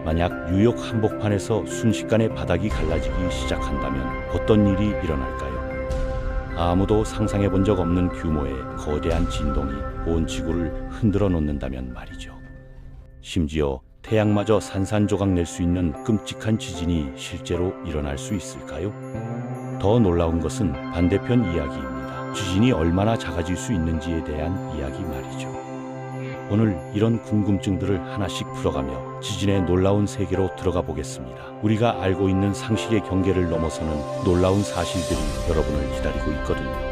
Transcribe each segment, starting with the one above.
만약 뉴욕 한복판에서 순식간에 바닥이 갈라지기 시작한다면 어떤 일이 일어날까요? 아무도 상상해 본 적 없는 규모의 거대한 진동이 온 지구를 흔들어 놓는다면 말이죠. 심지어 태양마저 산산조각 낼 수 있는 끔찍한 지진이 실제로 일어날 수 있을까요? 더 놀라운 것은 반대편 이야기입니다. 지진이 얼마나 작아질 수 있는지에 대한 이야기 말이죠. 오늘 이런 궁금증들을 하나씩 풀어가며 지진의 놀라운 세계로 들어가 보겠습니다. 우리가 알고 있는 상식의 경계를 넘어서는 놀라운 사실들이 여러분을 기다리고 있거든요.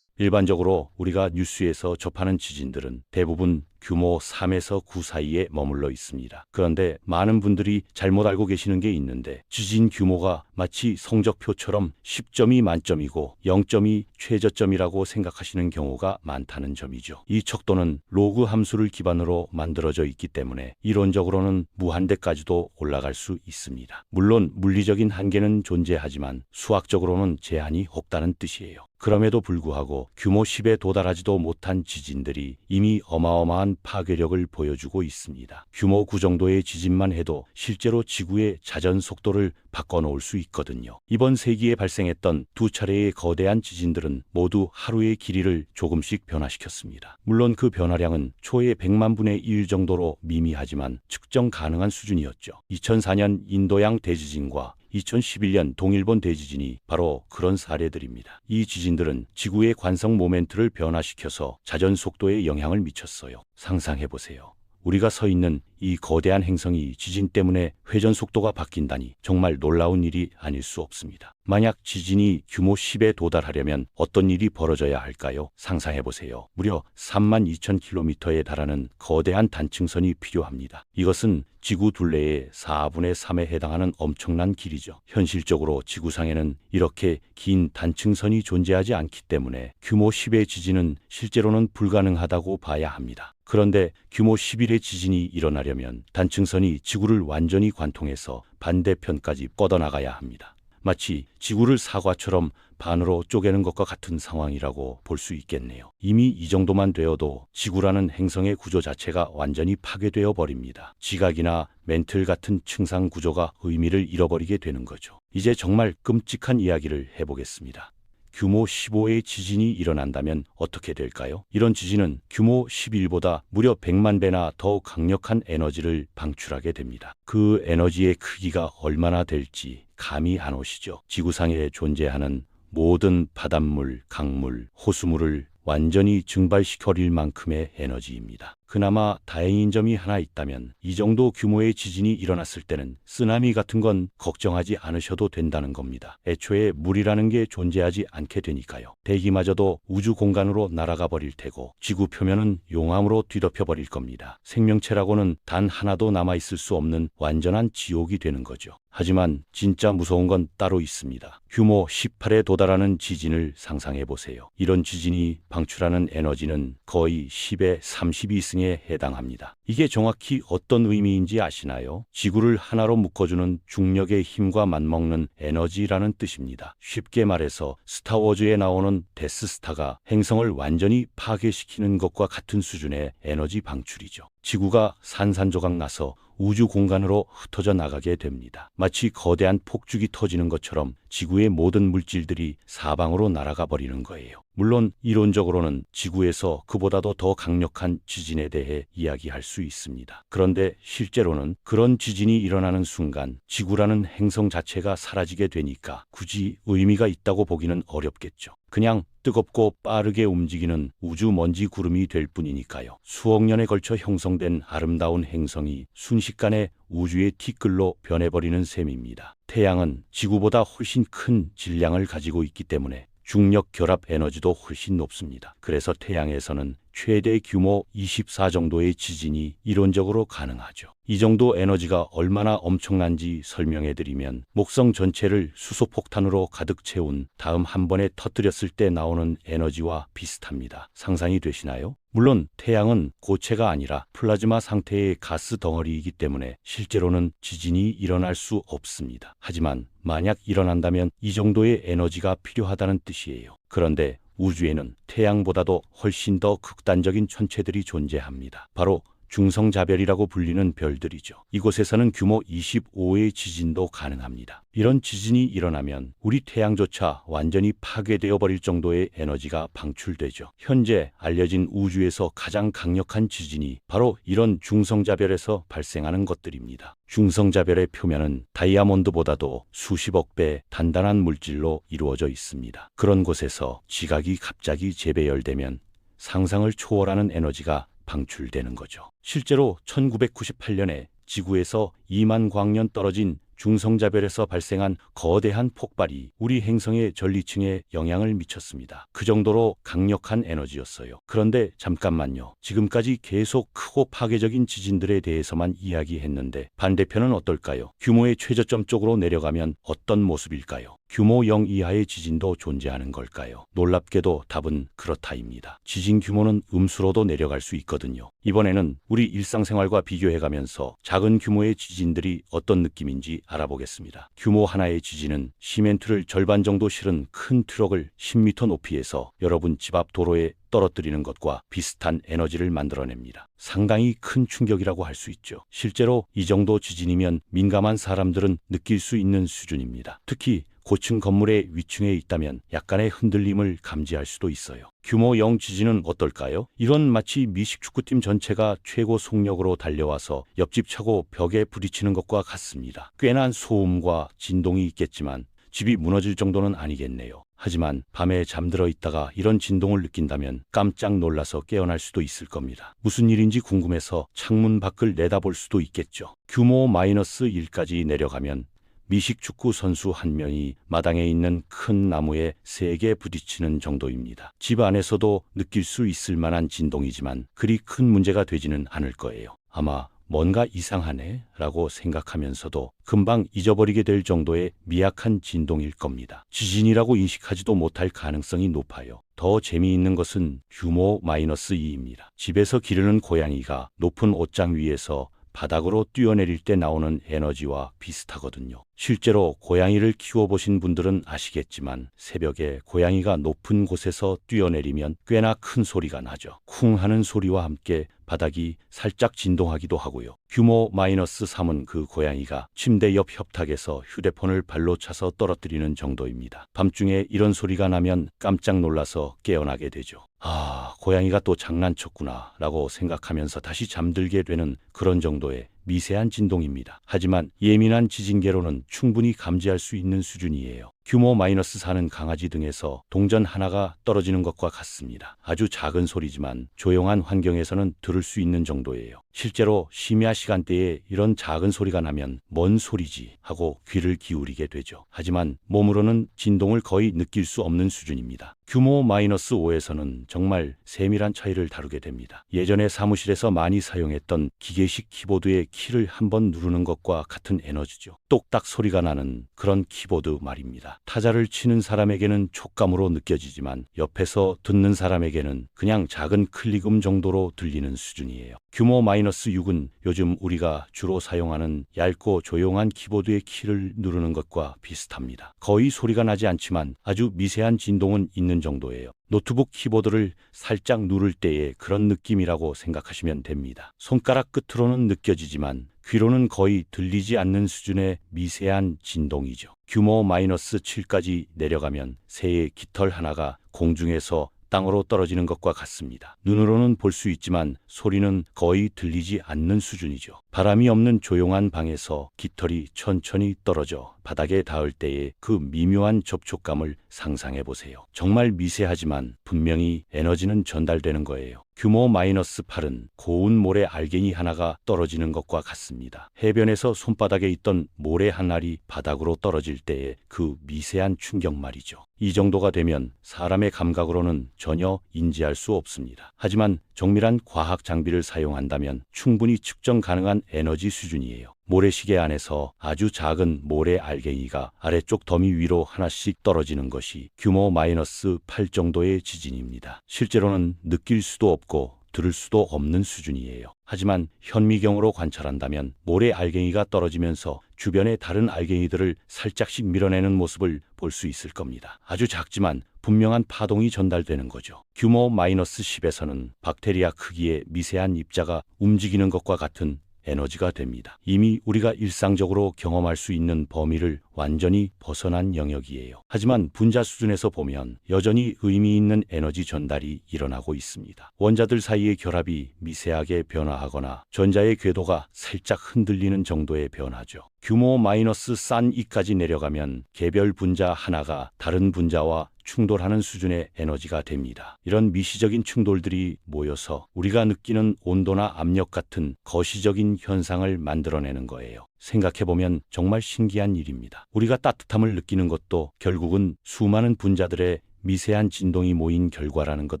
일반적으로 우리가 뉴스에서 접하는 지진들은 대부분 규모 3에서 9 사이에 머물러 있습니다. 그런데 많은 분들이 잘못 알고 계시는 게 있는데 지진 규모가 마치 성적표처럼 10점이 만점이고 0점이 최저점이라고 생각하시는 경우가 많다는 점이죠. 이 척도는 로그 함수를 기반으로 만들어져 있기 때문에 이론적으로는 무한대까지도 올라갈 수 있습니다. 물론 물리적인 한계는 존재하지만 수학적으로는 제한이 없다는 뜻이에요. 그럼에도 불구하고 규모 10에 도달하지도 못한 지진들이 이미 어마어마한 파괴력을 보여주고 있습니다. 규모 9 정도의 지진만 해도 실제로 지구의 자전 속도를 바꿔놓을 수 있거든요. 이번 세기에 발생했던 두 차례의 거대한 지진들은 모두 하루의 길이를 조금씩 변화시켰습니다. 물론 그 변화량은 초의 100만 분의 1 정도로 미미하지만 측정 가능한 수준이었죠. 2004년 인도양 대지진과 2011년 동일본 대지진이 바로 그런 사례들입니다. 이 지진들은 지구의 관성 모멘트를 변화시켜서 자전 속도에 영향을 미쳤어요. 상상해보세요. 우리가 서 있는 이 거대한 행성이 지진 때문에 회전 속도가 바뀐다니 정말 놀라운 일이 아닐 수 없습니다. 만약 지진이 규모 10에 도달하려면 어떤 일이 벌어져야 할까요? 상상해보세요. 무려 32,000km에 달하는 거대한 단층선이 필요합니다. 이것은 지구 둘레의 4분의 3에 해당하는 엄청난 길이죠. 현실적으로 지구상에는 이렇게 긴 단층선이 존재하지 않기 때문에 규모 10의 지진은 실제로는 불가능하다고 봐야 합니다. 그런데 규모 11의 지진이 일어나려면 단층선이 지구를 완전히 관통해서 반대편까지 뻗어나가야 합니다. 마치 지구를 사과처럼 반으로 쪼개는 것과 같은 상황이라고 볼 수 있겠네요. 이미 이 정도만 되어도 지구라는 행성의 구조 자체가 완전히 파괴되어 버립니다. 지각이나 멘틀 같은 층상 구조가 의미를 잃어버리게 되는 거죠. 이제 정말 끔찍한 이야기를 해보겠습니다. 규모 15의 지진이 일어난다면 어떻게 될까요? 이런 지진은 규모 11보다 무려 100만 배나 더 강력한 에너지를 방출하게 됩니다. 그 에너지의 크기가 얼마나 될지 감이 안 오시죠? 지구상에 존재하는 모든 바닷물, 강물, 호수물을 완전히 증발시켜버릴 만큼의 에너지입니다. 그나마 다행인 점이 하나 있다면 이 정도 규모의 지진이 일어났을 때는 쓰나미 같은 건 걱정하지 않으셔도 된다는 겁니다. 애초에 물이라는 게 존재하지 않게 되니까요. 대기마저도 우주 공간으로 날아가 버릴 테고 지구 표면은 용암으로 뒤덮여 버릴 겁니다. 생명체라고는 단 하나도 남아있을 수 없는 완전한 지옥이 되는 거죠. 하지만 진짜 무서운 건 따로 있습니다. 규모 18에 도달하는 지진을 상상해 보세요. 이런 지진이 방출하는 에너지는 거의 10의 32승에 해당합니다. 이게 정확히 어떤 의미인지 아시나요? 지구를 하나로 묶어주는 중력의 힘과 맞먹는 에너지라는 뜻입니다. 쉽게 말해서 스타워즈에 나오는 데스스타가 행성을 완전히 파괴시키는 것과 같은 수준의 에너지 방출이죠. 지구가 산산조각 나서 우주 공간으로 흩어져 나가게 됩니다. 마치 거대한 폭죽이 터지는 것처럼 지구의 모든 물질들이 사방으로 날아가 버리는 거예요. 물론 이론적으로는 지구에서 그보다도 더 강력한 지진에 대해 이야기할 수 있습니다. 그런데 실제로는 그런 지진이 일어나는 순간 지구라는 행성 자체가 사라지게 되니까 굳이 의미가 있다고 보기는 어렵겠죠. 그냥 뜨겁고 빠르게 움직이는 우주 먼지 구름이 될 뿐이니까요. 수억 년에 걸쳐 형성된 아름다운 행성이 순식간에 우주의 티끌로 변해버리는 셈입니다. 태양은 지구보다 훨씬 큰 질량을 가지고 있기 때문에 중력 결합 에너지도 훨씬 높습니다. 그래서 태양에서는 최대 규모 24 정도의 지진이 이론적으로 가능하죠. 이 정도 에너지가 얼마나 엄청난지 설명해드리면 목성 전체를 수소폭탄으로 가득 채운 다음 한 번에 터뜨렸을 때 나오는 에너지와 비슷합니다. 상상이 되시나요? 물론 태양은 고체가 아니라 플라즈마 상태의 가스 덩어리이기 때문에 실제로는 지진이 일어날 수 없습니다. 하지만 만약 일어난다면 이 정도의 에너지가 필요하다는 뜻이에요. 그런데 우주에는 태양보다도 훨씬 더 극단적인 천체들이 존재합니다. 바로 중성자별이라고 불리는 별들이죠. 이곳에서는 규모 25의 지진도 가능합니다. 이런 지진이 일어나면 우리 태양조차 완전히 파괴되어 버릴 정도의 에너지가 방출되죠. 현재 알려진 우주에서 가장 강력한 지진이 바로 이런 중성자별에서 발생하는 것들입니다. 중성자별의 표면은 다이아몬드보다도 수십억 배 단단한 물질로 이루어져 있습니다. 그런 곳에서 지각이 갑자기 재배열되면 상상을 초월하는 에너지가 방출되는 거죠. 실제로 1998년에 지구에서 2만 광년 떨어진 중성자별에서 발생한 거대한 폭발이 우리 행성의 전리층에 영향을 미쳤습니다. 그 정도로 강력한 에너지였어요. 그런데 잠깐만요. 지금까지 계속 크고 파괴적인 지진들에 대해서만 이야기했는데 반대편은 어떨까요? 규모의 최저점 쪽으로 내려가면 어떤 모습일까요? 규모 0 이하의 지진도 존재하는 걸까요? 놀랍게도 답은 그렇다입니다. 지진 규모는 음수로도 내려갈 수 있거든요. 이번에는 우리 일상생활과 비교해가면서 작은 규모의 지진들이 어떤 느낌인지 알아보겠습니다. 규모 하나의 지진은 시멘트를 절반 정도 실은 큰 트럭을 10m 높이에서 여러분 집 앞 도로에 떨어뜨리는 것과 비슷한 에너지를 만들어냅니다. 상당히 큰 충격이라고 할 수 있죠. 실제로 이 정도 지진이면 민감한 사람들은 느낄 수 있는 수준입니다. 특히 고층 건물의 위층에 있다면 약간의 흔들림을 감지할 수도 있어요. 규모 0 지진은 어떨까요? 이런 마치 미식축구팀 전체가 최고 속력으로 달려와서 옆집 차고 벽에 부딪히는 것과 같습니다. 꽤나 소음과 진동이 있겠지만 집이 무너질 정도는 아니겠네요. 하지만 밤에 잠들어 있다가 이런 진동을 느낀다면 깜짝 놀라서 깨어날 수도 있을 겁니다. 무슨 일인지 궁금해서 창문 밖을 내다볼 수도 있겠죠. 규모 -1까지 내려가면 미식축구 선수 한 명이 마당에 있는 큰 나무에 세게 부딪히는 정도입니다. 집 안에서도 느낄 수 있을 만한 진동이지만 그리 큰 문제가 되지는 않을 거예요. 아마 뭔가 이상하네 라고 생각하면서도 금방 잊어버리게 될 정도의 미약한 진동일 겁니다. 지진이라고 인식하지도 못할 가능성이 높아요. 더 재미있는 것은 규모 -2입니다. 집에서 기르는 고양이가 높은 옷장 위에서 바닥으로 뛰어내릴 때 나오는 에너지와 비슷하거든요. 실제로 고양이를 키워보신 분들은 아시겠지만 새벽에 고양이가 높은 곳에서 뛰어내리면 꽤나 큰 소리가 나죠. 쿵 하는 소리와 함께 바닥이 살짝 진동하기도 하고요. 규모 -3은 그 고양이가 침대 옆 협탁에서 휴대폰을 발로 차서 떨어뜨리는 정도입니다. 밤중에 이런 소리가 나면 깜짝 놀라서 깨어나게 되죠. 아, 고양이가 또 장난쳤구나 라고 생각하면서 다시 잠들게 되는 그런 정도의 미세한 진동입니다. 하지만 예민한 지진계로는 충분히 감지할 수 있는 수준이에요. 규모 -4는 강아지 등에서 동전 하나가 떨어지는 것과 같습니다. 아주 작은 소리지만 조용한 환경에서는 들을 수 있는 정도예요. 실제로 심야 시간대에 이런 작은 소리가 나면 뭔 소리지 하고 귀를 기울이게 되죠. 하지만 몸으로는 진동을 거의 느낄 수 없는 수준입니다. 규모 -5에서는 정말 세밀한 차이를 다루게 됩니다. 예전에 사무실에서 많이 사용했던 기계식 키보드의 키를 한번 누르는 것과 같은 에너지죠. 똑딱 소리가 나는 그런 키보드 말입니다. 타자를 치는 사람에게는 촉감으로 느껴지지만 옆에서 듣는 사람에게는 그냥 작은 클릭음 정도로 들리는 수준이에요. 규모 -6은 요즘 우리가 주로 사용하는 얇고 조용한 키보드의 키를 누르는 것과 비슷합니다. 거의 소리가 나지 않지만 아주 미세한 진동은 있는 정도예요. 노트북 키보드를 살짝 누를 때의 그런 느낌이라고 생각하시면 됩니다. 손가락 끝으로는 느껴지지만 귀로는 거의 들리지 않는 수준의 미세한 진동이죠. 규모 -7까지 내려가면 새의 깃털 하나가 공중에서 땅으로 떨어지는 것과 같습니다. 눈으로는 볼 수 있지만 소리는 거의 들리지 않는 수준이죠. 바람이 없는 조용한 방에서 깃털이 천천히 떨어져 바닥에 닿을 때의 그 미묘한 접촉감을 상상해 보세요. 정말 미세하지만 분명히 에너지는 전달되는 거예요. 규모 -8은 고운 모래 알갱이 하나가 떨어지는 것과 같습니다. 해변에서 손바닥에 있던 모래 한 알이 바닥으로 떨어질 때의 그 미세한 충격 말이죠. 이 정도가 되면 사람의 감각으로는 전혀 인지할 수 없습니다. 하지만 정밀한 과학 장비를 사용한다면 충분히 측정 가능한 에너지 수준이에요. 모래시계 안에서 아주 작은 모래 알갱이가 아래쪽 더미 위로 하나씩 떨어지는 것이 규모 -8 정도의 지진입니다. 실제로는 느낄 수도 없고 들을 수도 없는 수준이에요. 하지만 현미경으로 관찰한다면 모래 알갱이가 떨어지면서 주변의 다른 알갱이들을 살짝씩 밀어내는 모습을 볼 수 있을 겁니다. 아주 작지만 분명한 파동이 전달되는 거죠. 규모 마이너스 10에서는 박테리아 크기의 미세한 입자가 움직이는 것과 같은 에너지가 됩니다. 이미 우리가 일상적으로 경험할 수 있는 범위를 완전히 벗어난 영역이에요. 하지만 분자 수준에서 보면 여전히 의미 있는 에너지 전달이 일어나고 있습니다. 원자들 사이의 결합이 미세하게 변화하거나 전자의 궤도가 살짝 흔들리는 정도의 변화죠. 규모 마이너스 산 2까지 내려가면 개별 분자 하나가 다른 분자와 충돌하는 수준의 에너지가 됩니다. 이런 미시적인 충돌들이 모여서 우리가 느끼는 온도나 압력 같은 거시적인 현상을 만들어내는 거예요. 생각해보면 정말 신기한 일입니다. 우리가 따뜻함을 느끼는 것도 결국은 수많은 분자들의 미세한 진동이 모인 결과라는 것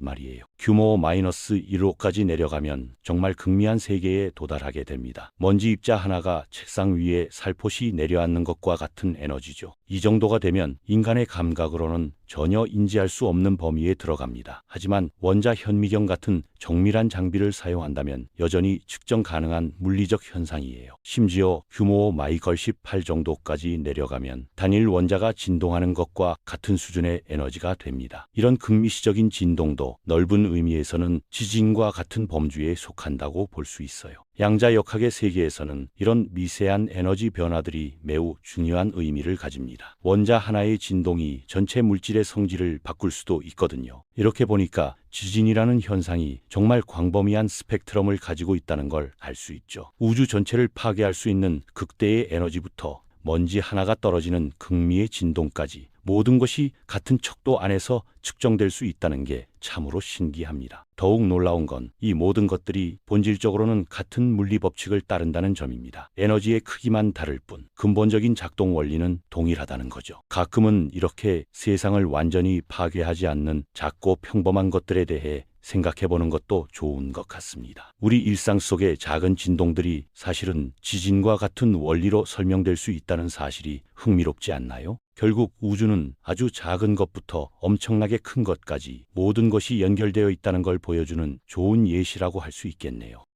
말이에요. 규모 마이너스 1호까지 내려가면 정말 극미한 세계에 도달하게 됩니다. 먼지 입자 하나가 책상 위에 살포시 내려앉는 것과 같은 에너지죠. 이 정도가 되면 인간의 감각으로는 전혀 인지할 수 없는 범위에 들어갑니다. 하지만 원자 현미경 같은 정밀한 장비를 사용한다면 여전히 측정 가능한 물리적 현상이에요. 심지어 규모 마이걸 18 정도까지 내려가면 단일 원자가 진동하는 것과 같은 수준의 에너지가 됩니다. 이런 극미시적인 진동도 넓은 의미에서는 지진과 같은 범주에 속한다고 볼 수 있어요. 양자역학의 세계에서는 이런 미세한 에너지 변화들이 매우 중요한 의미를 가집니다. 원자 하나의 진동이 전체 물질의 성질을 바꿀 수도 있거든요. 이렇게 보니까 지진이라는 현상이 정말 광범위한 스펙트럼을 가지고 있다는 걸 알 수 있죠. 우주 전체를 파괴할 수 있는 극대의 에너지부터 먼지 하나가 떨어지는 극미의 진동까지 모든 것이 같은 척도 안에서 측정될 수 있다는 게 참으로 신기합니다. 더욱 놀라운 건 이 모든 것들이 본질적으로는 같은 물리 법칙을 따른다는 점입니다. 에너지의 크기만 다를 뿐 근본적인 작동 원리는 동일하다는 거죠. 가끔은 이렇게 세상을 완전히 파괴하지 않는 작고 평범한 것들에 대해 생각해보는 것도 좋은 것 같습니다. 우리 일상 속의 작은 진동들이 사실은 지진과 같은 원리로 설명될 수 있다는 사실이 흥미롭지 않나요? 결국 우주는 아주 작은 것부터 엄청나게 큰 것까지 모든 것이 연결되어 있다는 걸 보여주는 좋은 예시라고 할 수 있겠네요.